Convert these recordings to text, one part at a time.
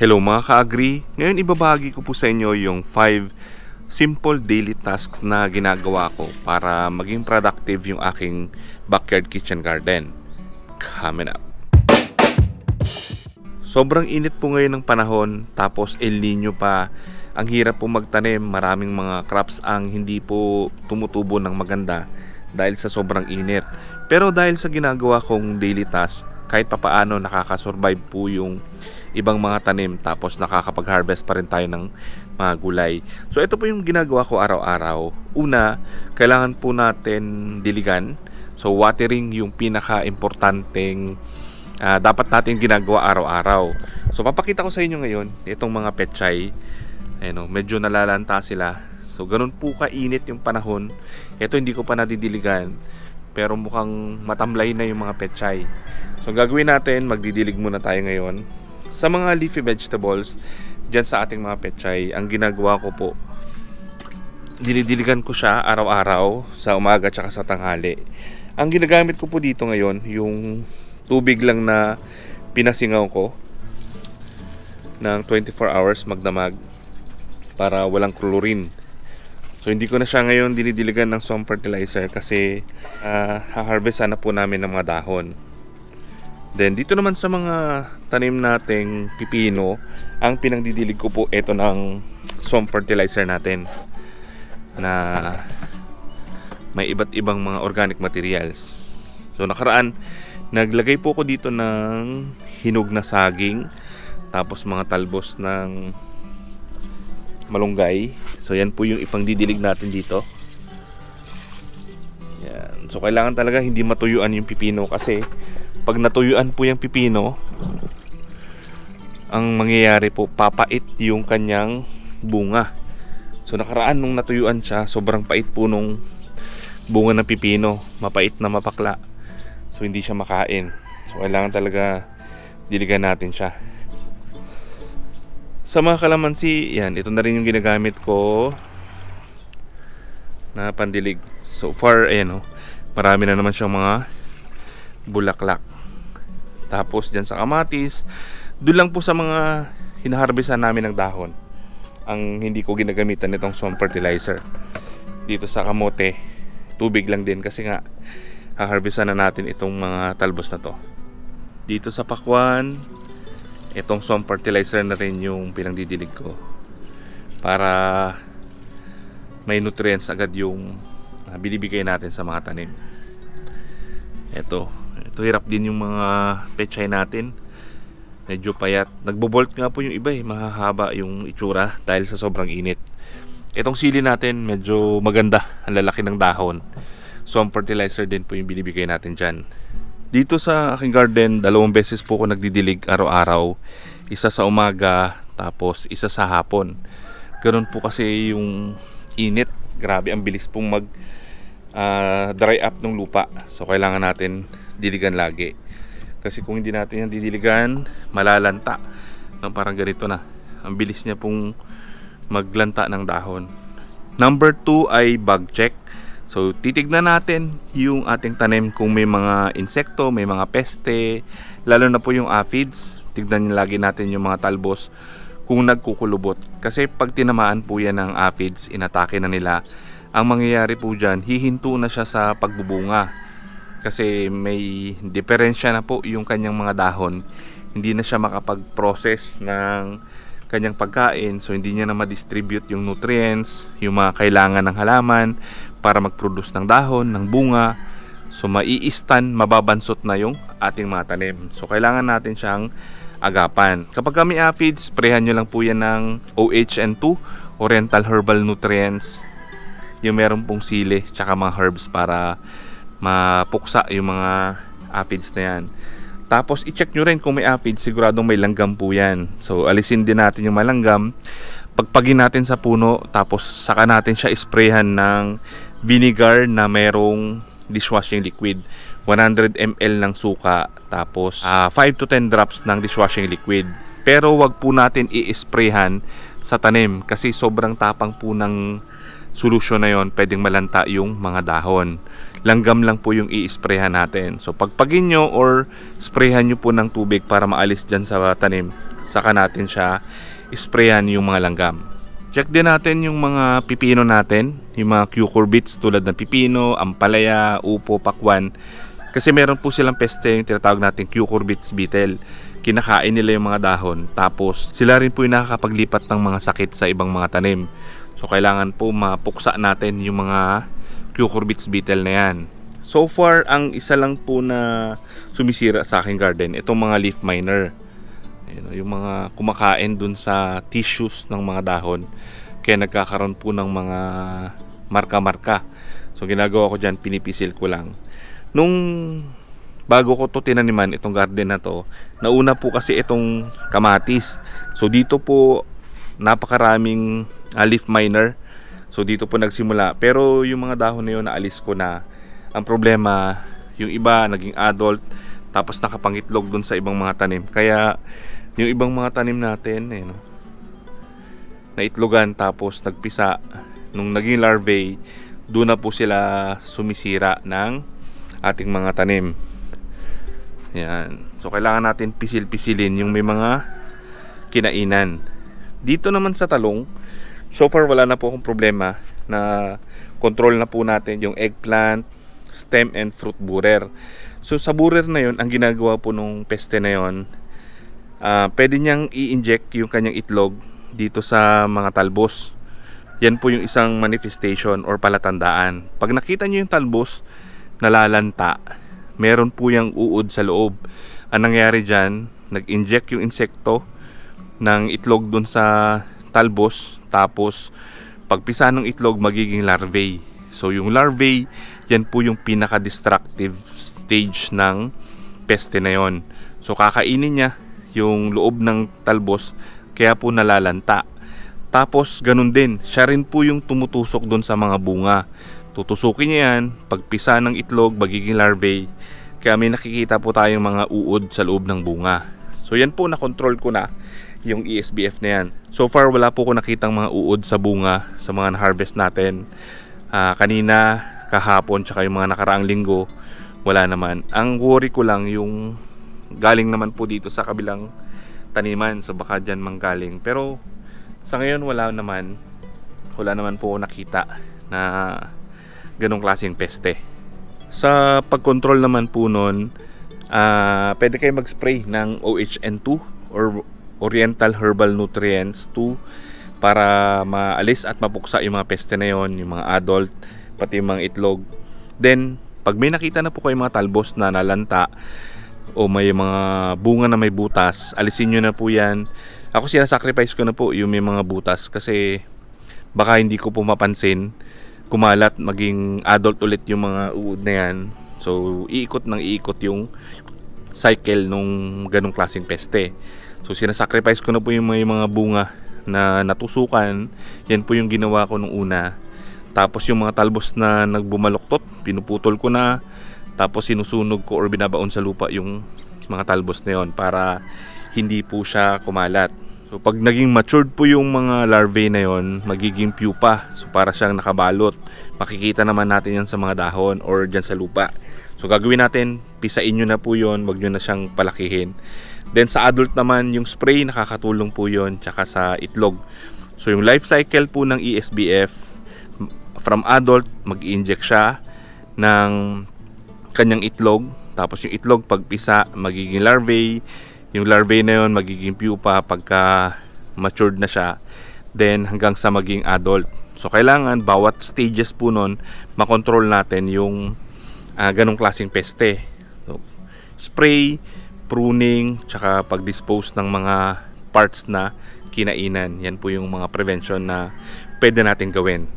Hello mga ka-agri, ngayon ibabahagi ko po sa inyo yung 5 simple daily tasks na ginagawa ko para maging productive yung aking backyard kitchen garden. Coming up. Sobrang init po ngayon ng panahon, tapos El Nino pa. Ang hirap po magtanim, maraming mga crops ang hindi po tumutubo ng maganda dahil sa sobrang init. Pero dahil sa ginagawa kong daily task, kahit papaano nakakasurvive po yung ibang mga tanim, tapos nakakapag-harvest pa rin tayo ng mga gulay. So ito po yung ginagawa ko araw-araw. Una, kailangan po natin diligan. So watering yung pinaka-importanteng dapat natin ginagawa araw-araw. So papakita ko sa inyo ngayon itong mga pechay. Ayun, medyo nalalanta sila. So ganun po kainit yung panahon. Ito hindi ko pa nadidiligan, pero mukhang matamlay na yung mga pechay. So gagawin natin, magdidilig muna tayo ngayon. Sa mga leafy vegetables, dyan sa ating mga pechay, ang ginagawa ko po, dinidiligan ko siya araw-araw sa umaga at sa tanghali. Ang ginagamit ko po dito ngayon, yung tubig lang na pinasingaw ko ng 24 hours magdamag para walang chlorine. So hindi ko na siya ngayon dinidiligan ng swamp fertilizer kasi ha-harvest na po namin ng mga dahon. Then dito naman sa mga tanim nating pipino, ang pinangdidilig ko po ito ng swamp fertilizer natin na may iba't ibang mga organic materials. So nakaraan, naglagay po ko dito ng hinog na saging, tapos mga talbos ng malunggay. So yan po yung ipangdidilig natin dito. Yan. So kailangan talaga hindi matuyuan yung pipino, kasi pag natuyuan po yung pipino, ang mangyayari po, papait yung kanyang bunga. So nakaraan nung natuyuan siya, sobrang pait po nung bunga ng pipino, mapait na mapakla. So hindi siya makain. So kailangan talaga diligan natin siya. Sa mga kalamansi, yan, ito na rin yung ginagamit ko na pandilig. So far, ayan o, marami na naman siyang mga bulaklak. Tapos dyan sa kamatis, doon lang po sa mga hinaharbisan namin ng dahon ang hindi ko ginagamitan nitong swamp fertilizer. Dito sa kamote, tubig lang din kasi nga haharbisan na natin itong mga talbos na to. Dito sa pakwan, itong swamp fertilizer na rin yung pinangdidilig ko para may nutrients agad yung binibigay natin sa mga tanim. Ito hirap din yung mga pechay natin, medyo payat. Nagbo-bolt nga po yung iba mahahaba yung itsura dahil sa sobrang init. Itong sili natin medyo maganda, ang lalaki ng dahon. Swamp fertilizer din po yung binibigay natin dyan. Dito sa aking garden, 2 beses po ako nagdidilig araw-araw. Isa sa umaga, tapos isa sa hapon. Ganun po kasi yung init. Grabe, ang bilis pong mag dry up ng lupa. So kailangan natin diligan lagi. Kasi kung hindi natin yan didiligan, malalanta. Parang ganito na. Ang bilis niya pong maglanta ng dahon. Number 2 ay bug check. So titignan natin yung ating tanim kung may mga insekto, may mga peste, lalo na po yung aphids. Tignan lagi natin yung mga talbos kung nagkukulubot. Kasi pag tinamaan po yan ng aphids, inatake na nila, ang mangyayari po dyan, hihinto na siya sa pagbubunga. Kasi may diferensya na po yung kanyang mga dahon. Hindi na siya makapag-process ng kanyang pagkain. So hindi niya na ma-distribute yung nutrients, yung mga kailangan ng halaman para mag-produce ng dahon, ng bunga. So mai-stand, mababansot na yung ating mga tanim. So kailangan natin siyang agapan. Kapag kami aphids, sprayhan nyo lang po yan ng OHN2, Oriental Herbal Nutrients. Yung meron pong sili tsaka mga herbs para mapuksa yung mga aphids na yan. Tapos i-check nyo rin kung may aphids, siguradong may langgam po yan. So alisin din natin yung malanggam, pagpagin natin sa puno, tapos saka natin siya isprayhan ng vinegar na merong dishwashing liquid. 100 ml ng suka, tapos 5 to 10 drops ng dishwashing liquid. Pero wag po natin i-sprayhan sa tanim kasi sobrang tapang po ng solusyon na yon, pwedeng malanta yung mga dahon. Langgam lang po yung i-sprayhan natin. So pagpagin nyo or sprayhan nyo po ng tubig para maalis dyan sa tanim. saka natin siya sprayan yung mga langgam. Check din natin yung mga pipino natin, yung mga cucurbits tulad ng pipino, ampalaya, upo, pakwan. Kasi meron po silang peste, yung tinatawag natin cucurbits beetle. Kinakain nila yung mga dahon, tapos sila rin po yung nakakapaglipat ng mga sakit sa ibang mga tanim. So kailangan po mapuksa natin yung mga cucurbits beetle na yan. So far, ang isa lang po na sumisira sa aking garden, itong mga leaf miner. Yung mga kumakain dun sa tissues ng mga dahon, kaya nagkakaroon po ng mga marka-marka. So ginagawa ko dyan, pinipisil ko lang. Nung bago ko to tinaniman, itong garden na to, nauna po kasi itong kamatis. So dito po napakaraming leaf miner. So dito po nagsimula, pero yung mga dahon na yun naalis ko na. Ang problema, yung iba naging adult, tapos nakapangitlog dun sa ibang mga tanim. Kaya yung ibang mga tanim natin, naitlogan tapos nagpisa. Nung naging larvae, doon na po sila sumisira ng ating mga tanim. Yan. So kailangan natin pisil-pisilin yung may mga kinainan. Dito naman sa talong, so far wala na po akong problema, na control na po natin yung eggplant, stem and fruit borer. So sa borer na yun, ang ginagawa po nung peste na yun, pwede niyang i-inject yung kanyang itlog dito sa mga talbos. Yan po yung isang manifestation or palatandaan. Pag nakita niyo yung talbos nalalanta, meron po yung uod sa loob. Ang nangyari dyan, nag-inject yung insekto ng itlog dun sa talbos, tapos pagpisa ng itlog magiging larvae. So yung larvae, yan po yung pinaka-destructive stage ng peste na yon. So kakainin niya yung loob ng talbos, kaya po nalalanta. Tapos ganun din, siya rin po yung tumutusok dun sa mga bunga. Tutusukin niya yan, pagpisa ng itlog magiging larvae, kaya may nakikita po tayong mga uod sa loob ng bunga. So yan po, na-control ko na yung ESBF na yan. So far wala po ko nakitang mga uod sa bunga sa mga na-harvest natin. Kanina, kahapon, tsaka yung mga nakaraang linggo, wala naman. Ang worry ko lang yung galing naman po dito sa kabilang taniman, so baka dyan manggaling. Pero sa ngayon wala naman po nakita na ganong klaseng peste. Sa pagkontrol naman po nun, pwede kayo mag-spray ng OHN2 or Oriental Herbal Nutrients 2 para maalis at mapuksa yung mga peste na yon, yung mga adult, pati yung mga itlog. Then pag may nakita na po kayo mga talbos na nalanta o may mga bunga na may butas, alisin nyo na po yan. Ako sinasacrifice ko na po yung may mga butas, kasi baka hindi ko po mapansin, kumalat, maging adult ulit yung mga uod na yan. So iikot yung cycle nung ganong klaseng peste. So sinasacrifice ko na po yung may mga bunga na natusukan. Yan po yung ginawa ko nung una. Tapos yung mga talbos na nagbumaluktot, pinuputol ko na, tapos sinusunog ko or binabaon sa lupa yung mga talbos na yon para hindi po siya kumalat. So pag naging matured po yung mga larvae na yon, magiging pupa. So para siyang nakabalot. Makikita naman natin yan sa mga dahon or dyan sa lupa. So gagawin natin, pisain nyo na po yon, wag nyo na siyang palakihin. Then sa adult naman, yung spray nakakatulong po yon, tsaka sa itlog. So yung life cycle po ng ESBF, from adult, mag-inject siya ng kanyang itlog, tapos yung itlog pagpisa magiging larvae, yung larvae na yon magiging pupa pagka matured na siya, then hanggang sa maging adult. So kailangan bawat stages po nun makontrol natin yung ganong klaseng peste. So, spray, pruning, tsaka pag-dispose ng mga parts na kinainan. Yan po yung mga prevention na pwede natin gawin.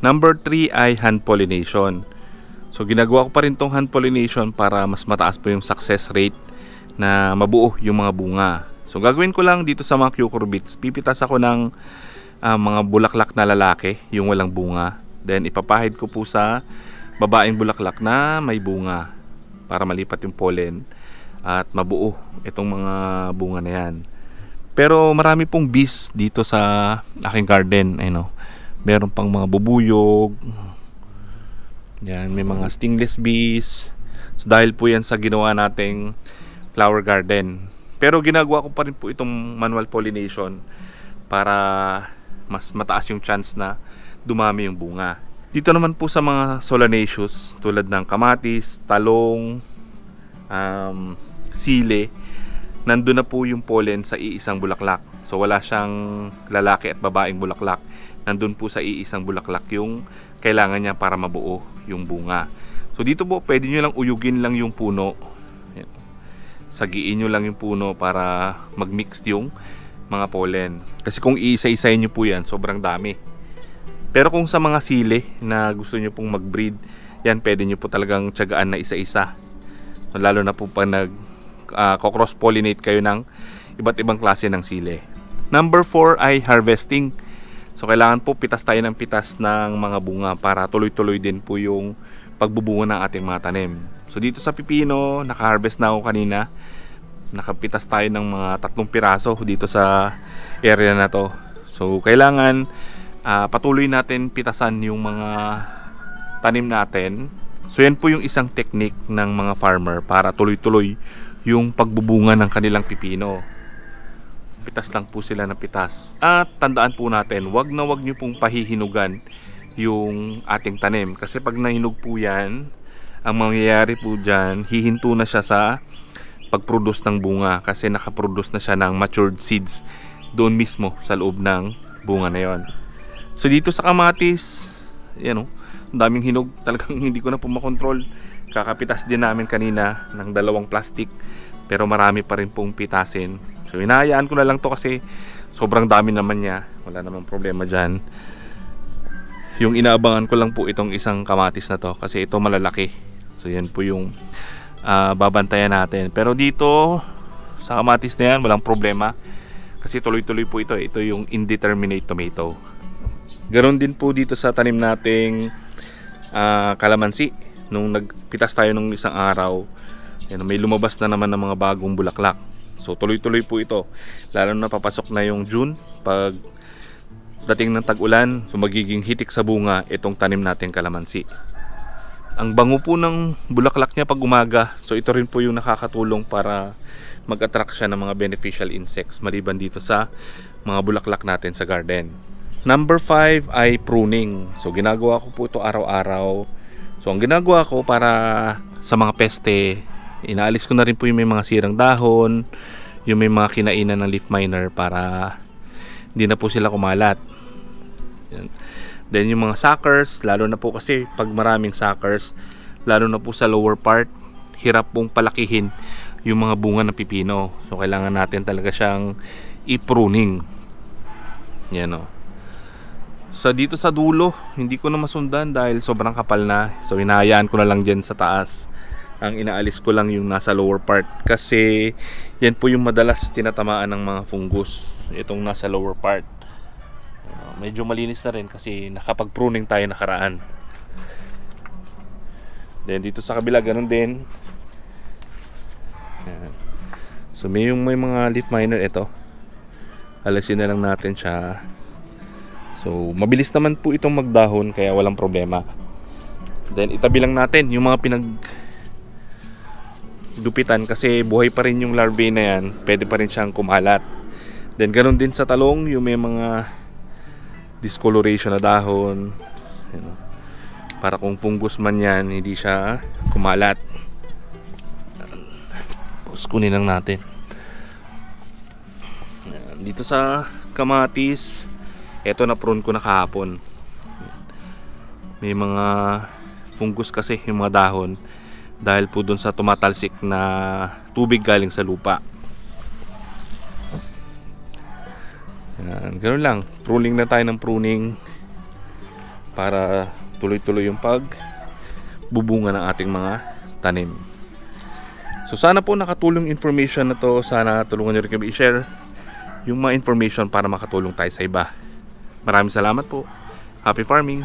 Number 3 ay hand pollination. So ginagawa ko pa rin tong hand pollination para mas mataas po yung success rate na mabuo yung mga bunga. So gagawin ko lang dito sa mga cucurbits, pipitas ako ng mga bulaklak na lalaki, yung walang bunga. Then ipapahid ko po sa babaeng bulaklak na may bunga para malipat yung pollen at mabuo itong mga bunga na yan. Pero marami pong bees dito sa aking garden. Meron pang mga bubuyog. Yan, may mga stingless bees. So, dahil po yan sa ginawa nating flower garden. Pero ginagawa ko pa rin po itong manual pollination para mas mataas yung chance na dumami yung bunga. Dito naman po sa mga solanaceous tulad ng kamatis, talong, sili, nandun na po yung pollen sa iisang bulaklak. So wala siyang lalaki at babaeng bulaklak. Nandun po sa iisang bulaklak yung kailangan niya para mabuo yung bunga. So dito po pwede nyo lang uyugin lang yung puno. Sagiin nyo lang yung puno para mag-mix yung mga pollen. Kasi kung iisa-isahin nyo po yan, sobrang dami. Pero kung sa mga sili na gusto nyo pong mag-breed, yan pwede nyo po talagang tiyagaan na isa-isa. So, lalo na po pag cross-pollinate kayo ng iba't ibang klase ng sili. Number 4 ay harvesting. So kailangan po pitas tayo ng pitas ng mga bunga para tuloy-tuloy din po yung pagbubunga ng ating mga tanim. So dito sa pipino, naka-harvest na ako kanina. Nakapitas tayo ng mga 3 piraso dito sa area na to. So kailangan patuloy natin pitasan yung mga tanim natin. So yan po yung isang technique ng mga farmer para tuloy-tuloy yung pagbubunga ng kanilang pipino. Pitas lang po sila ng pitas. At tandaan po natin, wag na wag nyo pong pahihinugan yung ating tanim. Kasi pag nahinog po yan, ang mangyayari po dyan, hihinto na siya sa pag-produce ng bunga. Kasi nakaproduce na siya ng matured seeds doon mismo sa loob ng bunga na yon. So dito sa kamatis, yan o, ang daming hinog. Talagang hindi ko na po makontrol. Kakapitas din namin kanina ng 2 plastic. Pero marami pa rin pong pitasin. So hinahayaan ko na lang to kasi sobrang dami naman niya. Wala namang problema dyan. Yung inaabangan ko lang po itong isang kamatis na to kasi ito malalaki. So yan po yung babantayan natin. Pero dito sa kamatis na yan walang problema kasi tuloy-tuloy po ito. Ito yung indeterminate tomato. Ganon din po dito sa tanim nating kalamansi. Nung nagpitas tayo nung isang araw, yan, may lumabas na naman ng mga bagong bulaklak. So tuloy-tuloy po ito. Lalo na papasok na yung June, pag dating ng tag-ulan, so magiging hitik sa bunga itong tanim natin kalamansi. Ang bango po ng bulaklak niya pag umaga. So ito rin po yung nakakatulong para mag-attract siya ng mga beneficial insects maliban dito sa mga bulaklak natin sa garden. Number 5 ay pruning. So ginagawa ko po ito araw-araw. So ang ginagawa ko para sa mga peste, inaalis ko na rin po yung may mga sirang dahon, yung may mga kinainan ng leaf miner para hindi na po sila kumalat. Yan. Then yung mga suckers, lalo na po kasi pag maraming suckers, lalo na po sa lower part, hirap pong palakihin yung mga bunga ng pipino. So kailangan natin talaga siyang i-pruning. Yan o. So dito sa dulo, hindi ko na masundan dahil sobrang kapal na. So hinahayaan ko na lang dyan sa taas. Ang inaalis ko lang yung nasa lower part kasi yan po yung madalas tinatamaan ng mga fungus, itong nasa lower part. Medyo malinis na rin kasi nakapag-pruning tayo nakaraan. Then dito sa kabila ganun din. So may mga leaf miner ito. Alisin na lang natin siya. So mabilis naman po itong magdahon kaya walang problema. Then itabi lang natin yung mga dupitan kasi buhay pa rin yung larvae na yan, pwede pa rin siyang kumalat. Then ganoon din sa talong, yung may mga discoloration na dahon, para kung fungus man yan, hindi siya kumalat. Tapos kunin lang natin. Dito sa kamatis, eto na prune ko na kahapon. May mga fungus kasi yung mga dahon dahil po dun sa tumatalsik na tubig galing sa lupa. Yan, ganoon lang, pruning na tayo ng pruning para tuloy-tuloy yung pagbubunga ng ating mga tanim. So sana po nakatulong information na to. Sana tulungan nyo rin kami i-share yung mga information para makatulong tayo sa iba. Maraming salamat po. Happy farming!